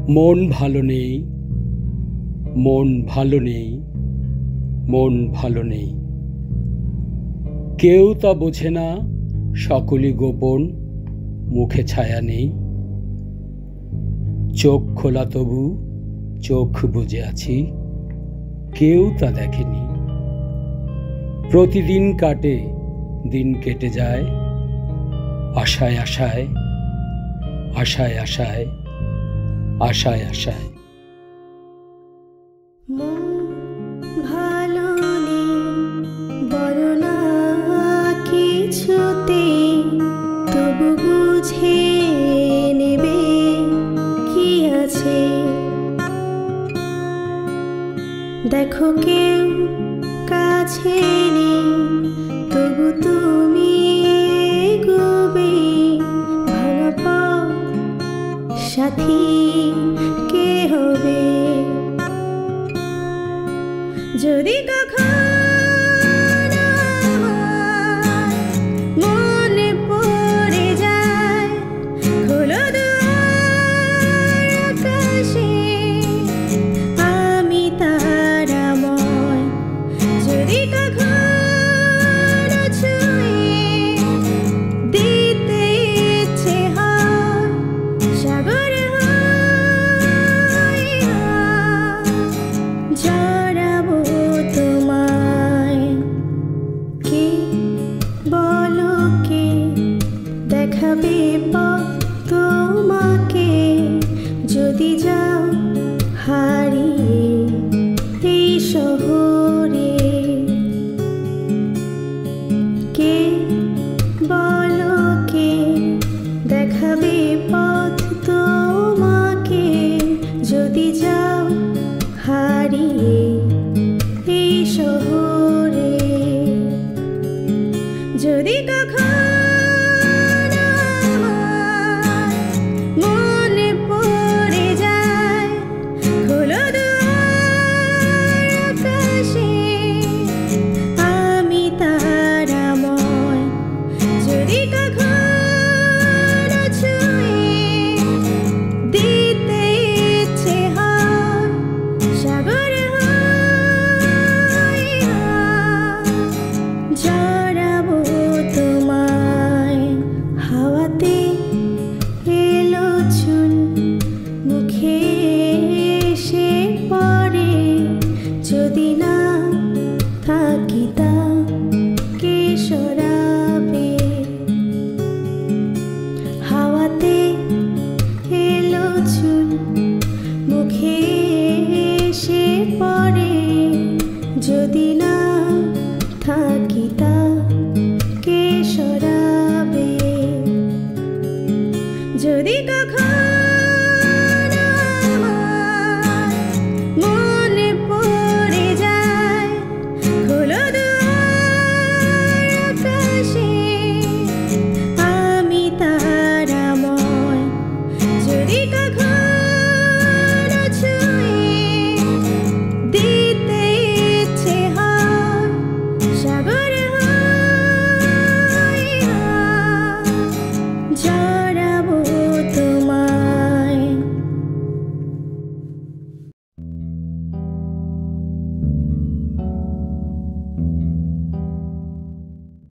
মন ভালো নেই, মন ভালো নেই, মন ভালো নেই। কেউ তা বোঝে না, সকলই গোপন, মুখে ছায়া নেই। চোখ খোলা তবু চোখ বুজে আছি, কেউ তা দেখেনি। প্রতিদিন কাটে, দিন কেটে যায়, আশায় আশায়, আশায় আশায়, আশায় আশায়। মন ভালো নেই বলো না কিছুতে, তবু বুঝে নেবে কি আছে। দেখো কেউ কাছে নেই, তবু তুমি এগোবে। ভাঙা পথ সাথী কে হবে? যদি কখনো আমার মনে পড়ে যায়, খোলো দুয়ার আকাশে, আমি তারাময়। যদি কখনো ছুঁয়ে দিতে ইচ্ছে হয়, সাগর জড়াবো তোমায়। কে বলো কে দেখাবে পথ তোমাকে, যদি যাও হারিয়ে এই শহরে? কে বলো কে দেখাবে পথ তোমাকে, যদি যাও হারিয়ে এই শহরে? যদি কখনো আমার মনে পড়ে যায়, খোলো দুয়ার আকাশে, আমি তারাময়। যদি কখনো ছুঁয়ে দিতে ইচ্ছে হয়, সাগর জড়াবো তোমায়। হাওয়াতে এলো চুল, মুখে এসে পড়ে, যদি না থাকি তা কে সরাবে? হাওয়াতে এলো চুল, মুখে এসে পড়ে, যদি না থাকি তা কে সরাবে? যদি কখনো আমার মনে পড়ে যায়, খোলো দুয়ার আকাশে, আমি তারাময়। যদি কখনো ছুঁয়ে দিতে ইচ্ছে হয়, সাগর